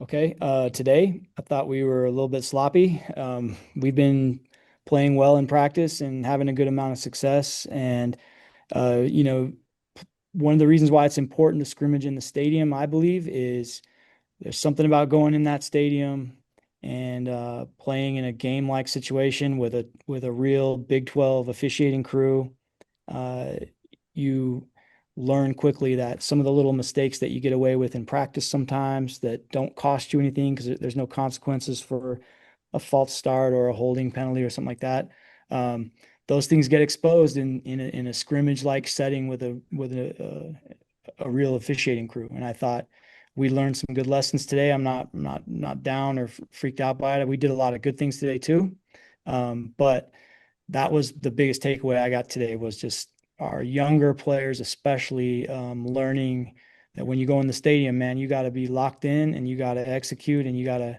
Okay. Today, I thought we were a little bit sloppy. We've been playing well in practice and having a good amount of success. And, uh, you know, one of the reasons why it's important to scrimmage in the stadium, I believe, is there's something about going in that stadium and playing in a game-like situation with a real Big 12 officiating crew. Uh, you learn quickly that some of the little mistakes that you get away with in practice sometimes that don't cost you anything because there's no consequences for a false start or a holding penalty or something like that. Um, those things get exposed in a scrimmage like setting with a real officiating crew. And I thought we learned some good lessons today. I'm not down or freaked out by it. We did a lot of good things today too. But that was the biggest takeaway I got today was just our younger players, especially learning that when you go in the stadium, man, you got to be locked in and you got to execute and you got to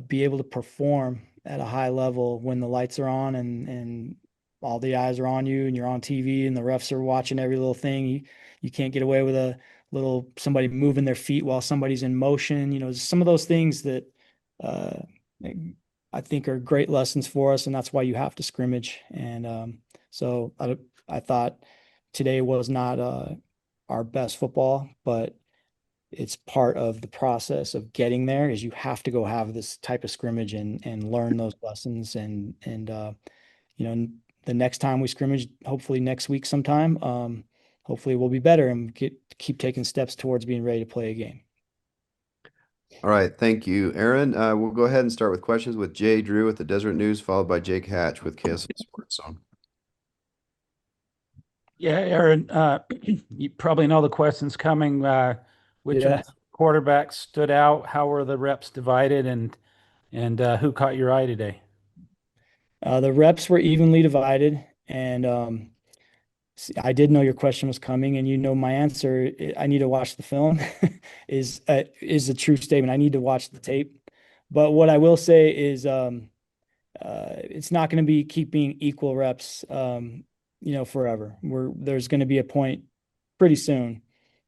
be able to perform at a high level when the lights are on and all the eyes are on you and you're on TV and the refs are watching every little thing. You can't get away with a little somebody moving their feet while somebody's in motion. Some of those things that uh, I think are great lessons for us, and that's why you have to scrimmage. And so I thought today was not our best football, but it's part of the process of getting there is you have to go have this type of scrimmage and learn those lessons and you know the next time we scrimmage, hopefully next week sometime, hopefully we'll be better and keep taking steps towards being ready to play a game. All right, thank you, Aaron. We'll go ahead and start with questions with Jay Drew with the Desert News, followed by Jake Hatch with KSL Sports Zone. Yeah, Aaron, you probably know the questions coming. Which of Yeah. the quarterbacks stood out? How were the reps divided, and who caught your eye today? The reps were evenly divided, and I did know your question was coming, and you know my answer. I need to watch the film. Is a true statement. I need to watch the tape. But what I will say is, it's not going to be keeping equal reps, forever. There's going to be a point pretty soon.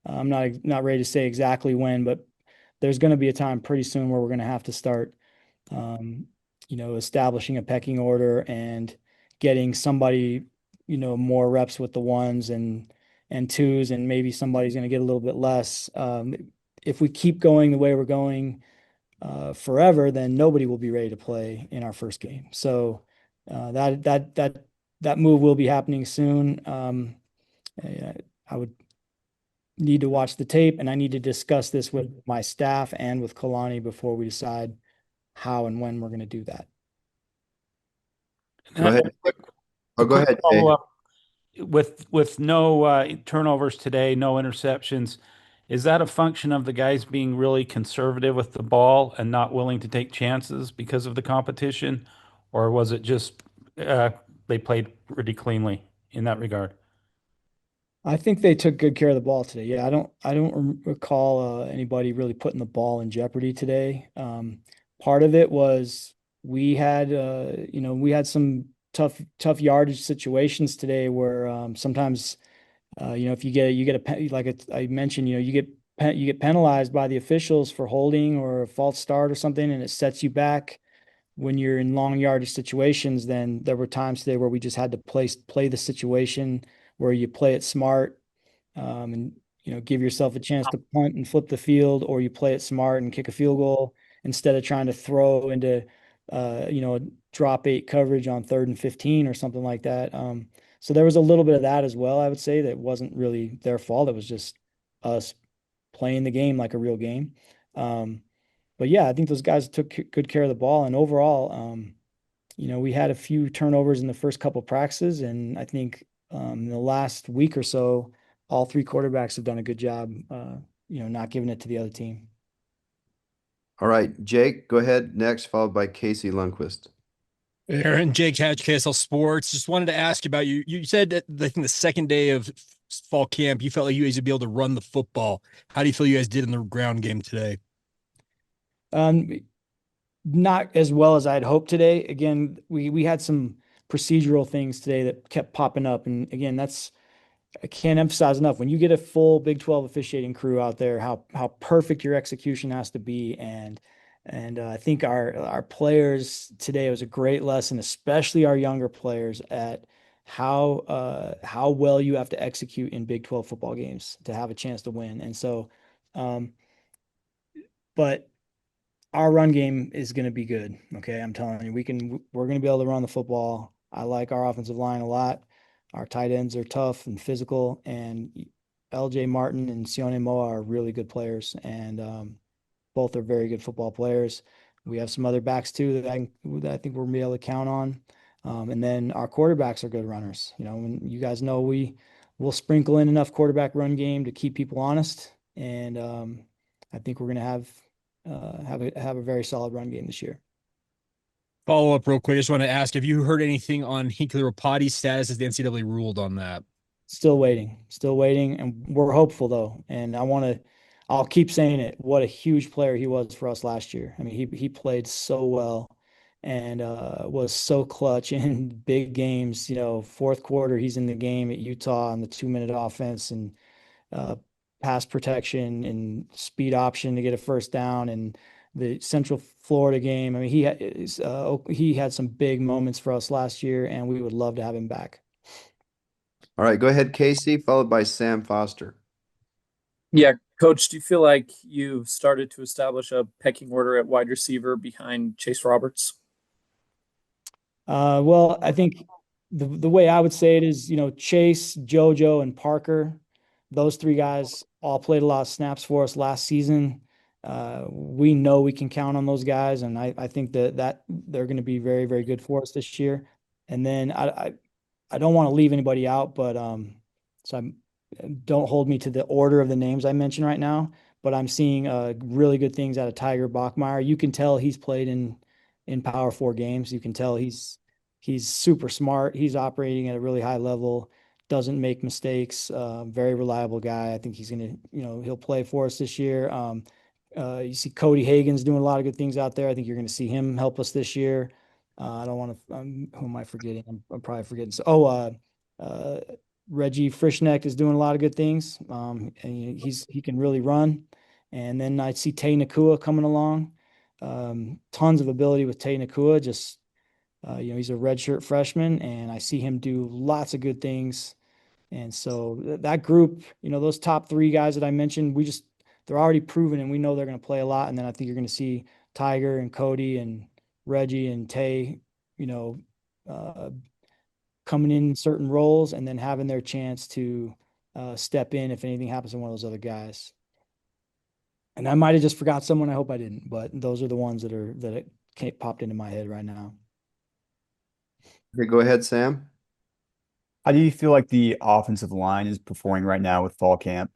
I'm not ready to say exactly when, but there's going to be a time pretty soon where we're going to have to start, um, establishing a pecking order and getting somebody, more reps with the ones and twos, and maybe somebody's going to get a little bit less. If we keep going the way we're going forever, then nobody will be ready to play in our first game. So that move will be happening soon. I would need to watch the tape, and I need to discuss this with my staff and with Kalani before we decide how and when we're going to do that. Go A ahead. quick, Oh, a go quick ahead, Jay. follow-up with no turnovers today, no interceptions. Is that a function of the guys being really conservative with the ball and not willing to take chances because of the competition, or was it just uh, they played pretty cleanly in that regard? I think they took good care of the ball today. Yeah, I don't recall anybody really putting the ball in jeopardy today. Part of it was we had some tough yardage situations today where sometimes if you get I mentioned, you get penalized by the officials for holding or a false start or something, and it sets you back when you're in long yardage situations. Then there were times today where we just had to play the situation where you play it smart, and give yourself a chance to punt and flip the field, or you play it smart and kick a field goal instead of trying to throw into drop eight coverage on 3rd and 15 or something like that. So there was a little bit of that as well. I would say that wasn't really their fault. It was just us playing the game like a real game. Um, but yeah, I think those guys took good care of the ball. And overall, we had a few turnovers in the first couple practices, and I think in the last week or so, all three quarterbacks have done a good job, not giving it to the other team. All right, Jake, go ahead next, followed by Casey Lundquist. Aaron, Jake Hatch, KSL Sports. Just wanted to ask you about you. You said that I think the second day of fall camp, you felt like you guys would be able to run the football. How do you feel you guys did in the ground game today? Um, Not as well as I'd hoped today. Again, we had some procedural things today that kept popping up, and again, that's I can't emphasize enough when you get a full Big 12 officiating crew out there, how perfect your execution has to be. And I think our players today, it was a great lesson, especially our younger players, at how well you have to execute in Big 12 football games to have a chance to win. And so, um, but our run game is going to be good. Okay. I'm telling you, we're going to be able to run the football. I like our offensive line a lot. Our tight ends are tough and physical, and LJ Martin and Sione Moa are really good players, and both are very good football players. We have some other backs too that I think we'll be able to count on. And then our quarterbacks are good runners. You know, when you guys know we'll sprinkle in enough quarterback run game to keep people honest, and I think we're going to have a very solid run game this year. Follow up real quick. I just want to ask, have you heard anything on Hink Roati's status? As the NCAA ruled on that? Still waiting, and we're hopeful though. And I'll keep saying it. What a huge player he was for us last year. I mean, he played so well and was so clutch in big games. You know, fourth quarter, he's in the game at Utah on the 2-minute offense and uh, pass protection and speed option to get a first down and the Central Florida game. I mean, he had some big moments for us last year, and we would love to have him back. All right, go ahead, Casey, followed by Sam Foster. Yeah, Coach, do you feel like you've started to establish a pecking order at wide receiver behind Chase Roberts? Well, I think the way I would say it is, you know, Chase, JoJo, and Parker, those three guys all played a lot of snaps for us last season. We know we can count on those guys, and I think that they're going to be very, very good for us this year. And then I don't want to leave anybody out, but so don't hold me to the order of the names I mentioned right now. But I'm seeing really good things out of Tiger Bachmeyer. You can tell he's played in Power Four games. You can tell he's super smart. He's operating at a really high level. Doesn't make mistakes. Very reliable guy. I think he's gonna, you know, he'll play for us this year. You see Cody Hagen's doing a lot of good things out there. I think you're going to see him help us this year. I don't want to. Who am I forgetting? I'm probably forgetting. So, Reggie Frischneck is doing a lot of good things. And he can really run. And then I see Tay Nakua coming along. Tons of ability with Tay Nakua. Just you know, he's a redshirt freshman, and I see him do lots of good things. And so that group, you know, those top three guys that I mentioned, they're already proven, and we know they're going to play a lot. And then I think you're going to see Tiger and Cody and Reggie and Tay, you know, coming in certain roles and then having their chance to step in if anything happens to one of those other guys. And I might have just forgot someone. I hope I didn't, but those are the ones that popped into my head right now. Okay, go ahead, Sam. How do you feel like the offensive line is performing right now with fall camp?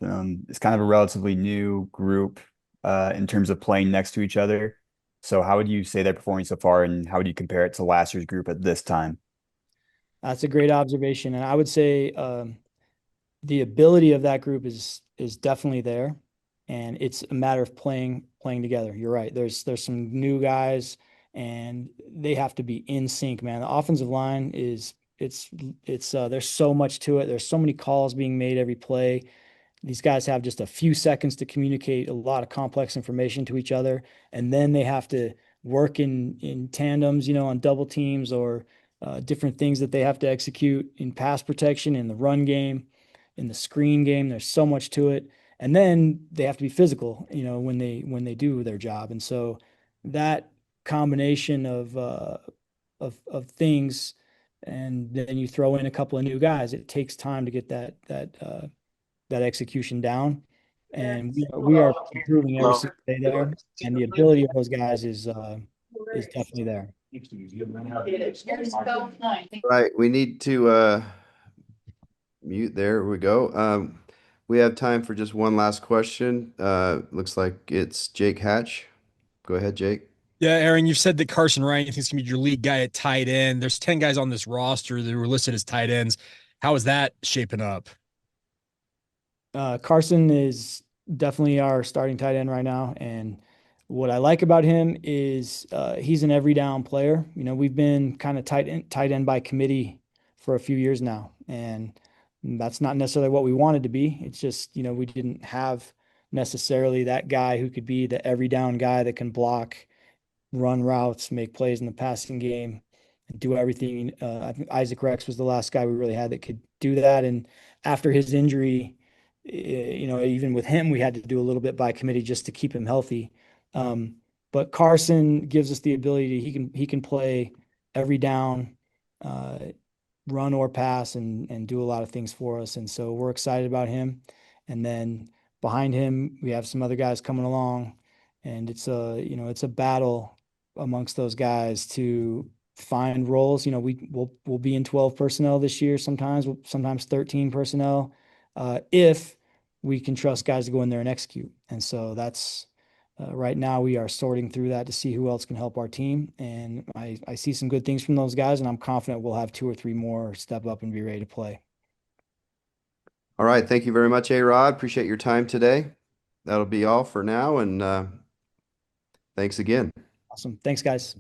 It's kind of a relatively new group in terms of playing next to each other. So how would you say they're performing so far, and how would you compare it to last year's group at this time? That's a great observation. And I would say the ability of that group is definitely there. And it's a matter of playing together. You're right. There's some new guys, and they have to be in sync, man. The offensive line it's there's so much to it. There's so many calls being made every play. These guys have just a few seconds to communicate a lot of complex information to each other, and then they have to work in tandems, you know, on double teams or different things that they have to execute in pass protection, in the run game, in the screen game. There's so much to it, and then they have to be physical, you know, when they do their job. And so that combination of things, and then you throw in a couple of new guys, it takes time to get that execution down. And we are improving every single day there. And the ability of those guys is definitely there. Right, we need to mute. There we go. We have time for just one last question. Looks like it's Jake Hatch. Go ahead, Jake. Yeah, Aaron, you've said that Carson Ryan, you think, is going to be your lead guy at tight end. There's 10 guys on this roster that were listed as tight ends. How is that shaping up? Carson is definitely our starting tight end right now. And what I like about him is he's an every down player. You know, we've been kind of tight end by committee for a few years now. And That's not necessarily what we wanted to be. It's just, we didn't have necessarily that guy who could be the every down guy that can block, run routes, make plays in the passing game, and do everything. I think Isaac Rex was the last guy we really had that could do that. And after his injury, even with him, we had to do a little bit by committee just to keep him healthy. But Carson gives us the ability. He can play every down, uh, run or pass, and do a lot of things for us. And so we're excited about him. And then behind him, we have some other guys coming along, and it's a battle amongst those guys to find roles. We'll be in 12 personnel this year, sometimes 13 personnel, if we can trust guys to go in there and execute. And so that's right now we are sorting through that to see who else can help our team. And I see some good things from those guys, and I'm confident we'll have 2 or 3 more step up and be ready to play. All right. Thank you very much, A-Rod. Appreciate your time today. That'll be all for now, and thanks again. Awesome. Thanks, guys.